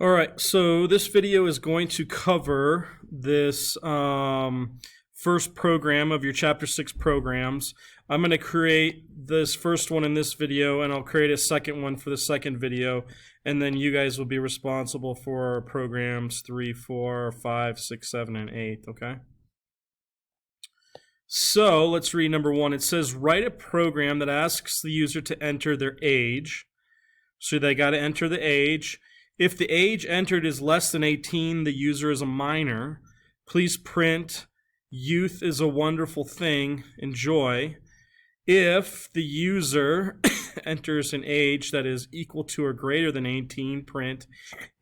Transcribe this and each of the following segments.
All right, so this video is going to cover this first program of your Chapter 6 programs. I'm going to create this first one in this video, and I'll create a second one for the second video, and then you guys will be responsible for programs 3, 4, 5, 6, 7, and 8, okay? So let's read number 1. It says, write a program that asks the user to enter their age. So they got to enter the age. If the age entered is less than 18, the user is a minor. Please print, youth is a wonderful thing, enjoy. If the user enters an age that is equal to or greater than 18, print,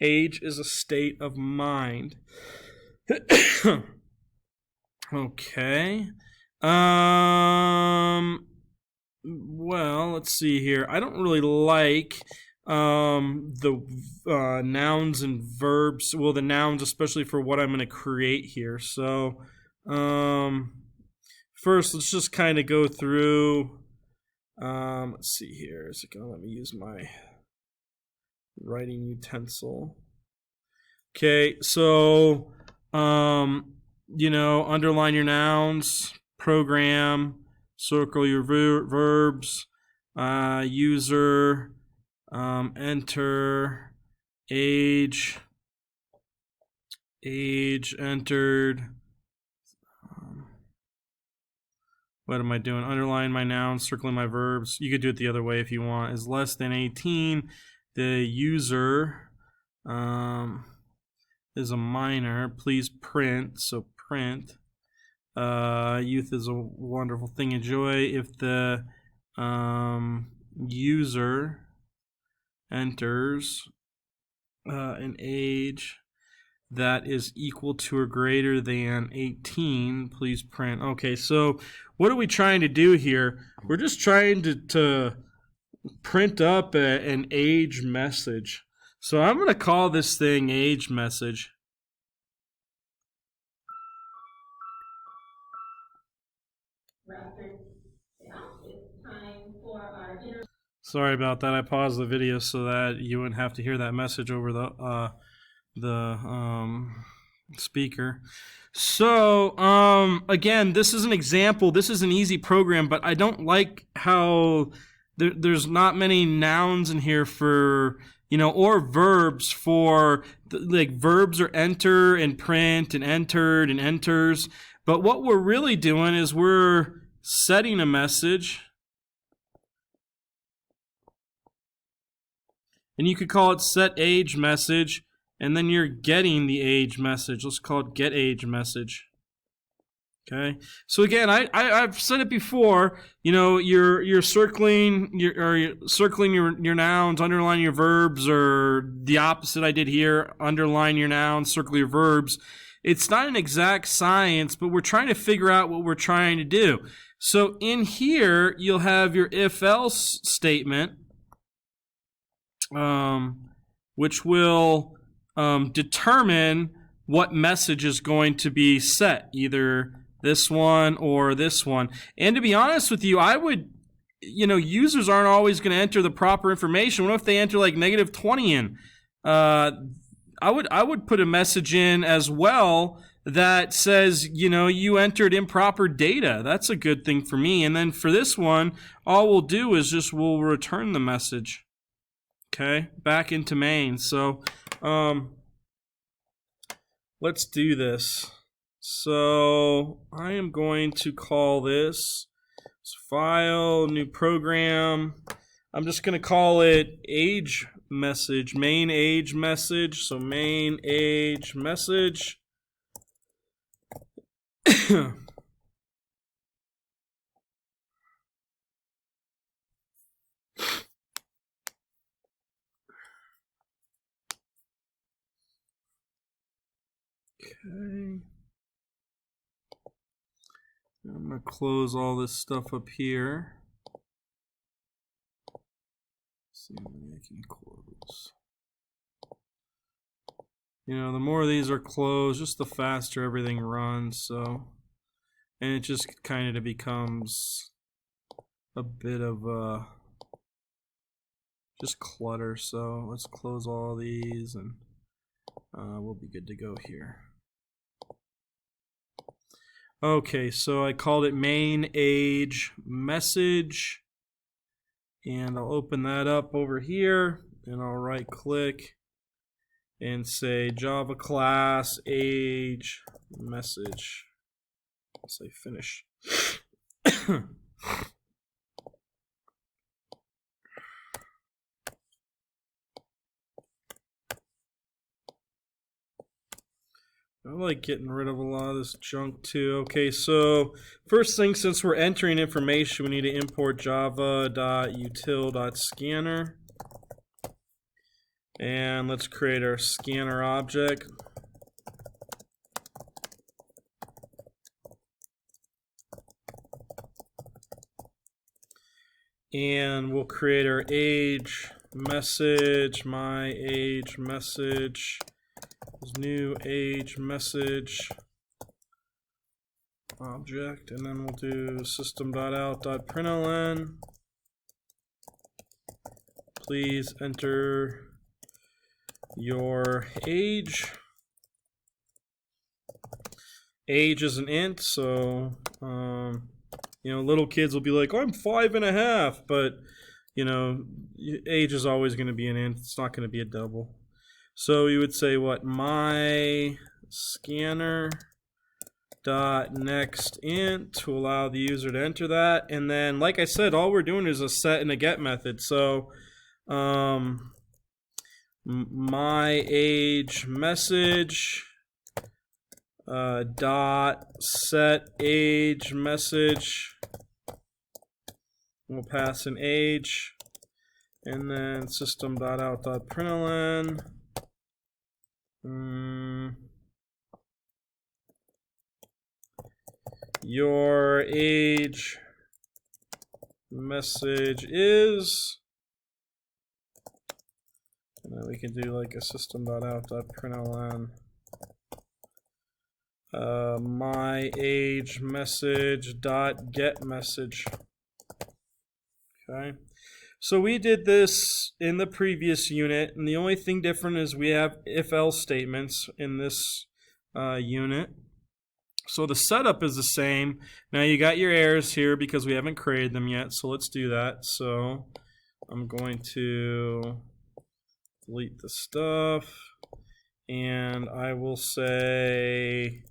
age is a state of mind. Okay. Well, let's see here. I don't really like the nouns and verbs. Well, the nouns, especially for what I'm going to create here. So, first, let's just kind of go through. Let's see here. Is it going to let me use my writing utensil? Okay, so, underline your nouns, program, circle your verbs, user, enter, age entered. What am I doing? Underline my nouns, circling my verbs. You could do it the other way if you want. Is less than 18. The user is a minor. Please print. So print. Youth is a wonderful thing. Enjoy. If the user enters an age that is equal to or greater than 18, please print. Okay, so what are we trying to do here? We're just trying to print up an age message. So I'm going to call this thing age message. Sorry about that. I paused the video so that you wouldn't have to hear that message over the speaker. So again, this is an example. This is an easy program, but I don't like how there's not many nouns in here for, or verbs for, like verbs are enter and print and entered and enters. But what we're really doing is we're setting a message. And you could call it set age message, and then you're getting the age message. Let's call it get age message. Okay. So again, I've said it before. You're circling your nouns, underline your verbs, or the opposite I did here. Underline your nouns, circle your verbs. It's not an exact science, but we're trying to figure out what we're trying to do. So in here, you'll have your if-else statement, which will determine what message is going to be set, either this one or this one. And to be honest with you, I would, users aren't always going to enter the proper information. What if they enter like -20 in? I would put a message in as well that says, you entered improper data. That's a good thing for me. And then for this one, all we'll do is we'll return the message. Okay, back into main. So let's do this. So I am going to call this file, new program. I'm just going to call it age message, main age message. So main age message. Okay. I'm going to close all this stuff up here. Let's see what I can close. The more of these are closed, just the faster everything runs. So, and it just kind of becomes a bit of just clutter. So let's close all these and we'll be good to go here. Okay, so I called it main age message, and I'll open that up over here, and I'll right click and say Java class age message. Say finish. I like getting rid of a lot of this junk too. Okay, so first thing, since we're entering information, we need to import java.util.scanner. And let's create our scanner object. And we'll create our age message, my age message, new age message object, and then we'll do system.out.println. Please enter your age. Age is an int, so you know, little kids will be like, I'm 5.5, but you know, age is always going to be an int. It's not going to be a double. So you would say what? My scanner dot next int to allow the user to enter that, and then like I said, all we're doing is a set and a get method. So my age message dot set age message, we'll pass an age, and then system.out.println your age message is, and then we can do like a system.out.println my age message dot get message. Okay, so we did this in the previous unit, and the only thing different is we have if-else statements in this unit. So the setup is the same. Now you got your errors here because we haven't created them yet, so let's do that. So I'm going to delete the stuff, and I will say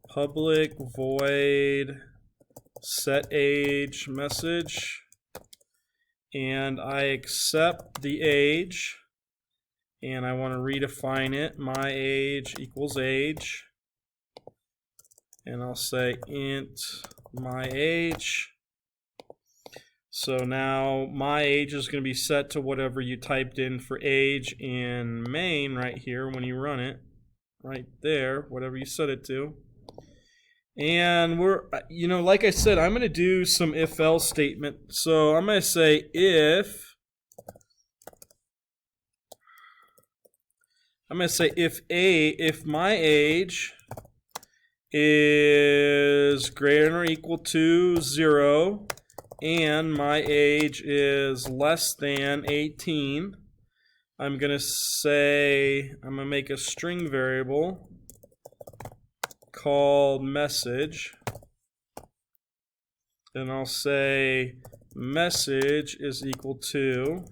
public void set age message, and I accept the age, and I want to redefine it. My age equals age, and I'll say int my age. So now my age is going to be set to whatever you typed in for age in main right here when you run it, right there, whatever you set it to. And we're, you know, like I said, I'm going to do some if-else statement. So I'm going to say if if my age is greater than or equal to 0 and my age is less than 18, I'm going to say, I'm going to make a string variable called message, and I'll say message is equal to,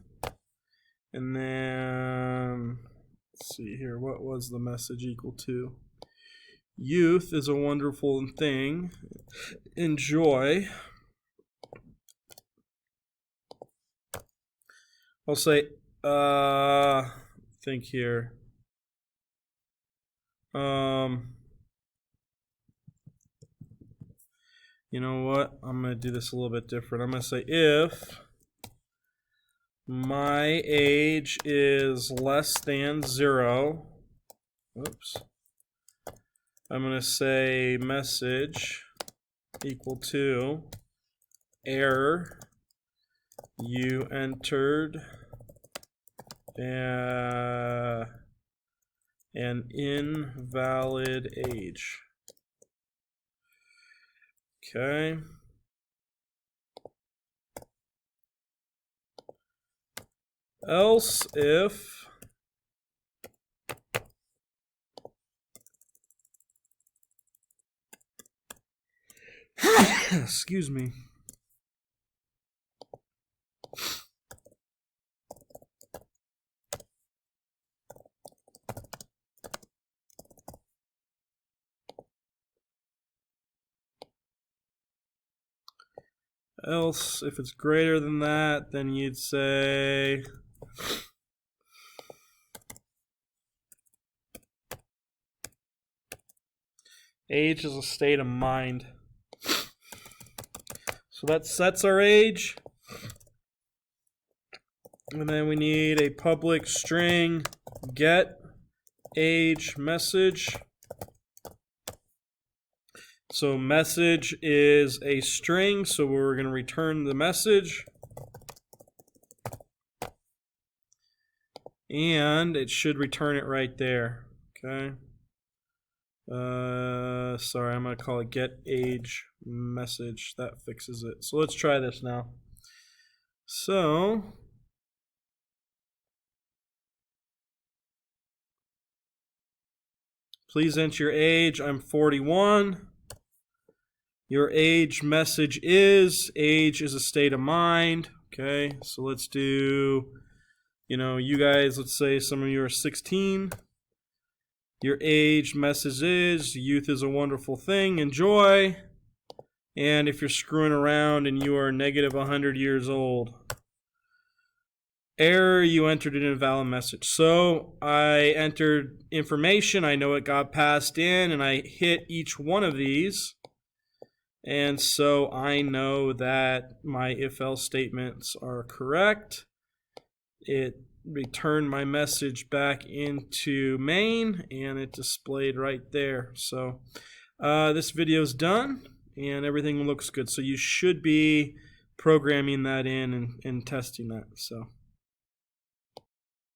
and then let's see here, what was the message equal to? Youth is a wonderful thing. Enjoy. I'll say, think here. You know what? I'm going to do this a little bit different. I'm going to say if my age is less than 0, oops, I'm going to say message equal to error, you entered an invalid age. Okay. Else if Excuse me. Else, if it's greater than that, then you'd say age is a state of mind. So that sets our age. And then we need a public string get age message. So message is a string, so we're going to return the message. And it should return it right there. Okay. Sorry, I'm going to call it get age message. That fixes it. So let's try this now. So please enter your age. I'm 41. Your age message is a state of mind. Okay, so let's do, you guys, let's say some of you are 16. Your age message is youth is a wonderful thing, enjoy. And if you're screwing around and you are negative 100 years old, error, you entered an invalid message. So I entered information, I know it got passed in, and I hit each one of these. And so I know that my if-else statements are correct. It returned my message back into main, and it displayed right there. So this video's done, and everything looks good. So you should be programming that in and testing that. So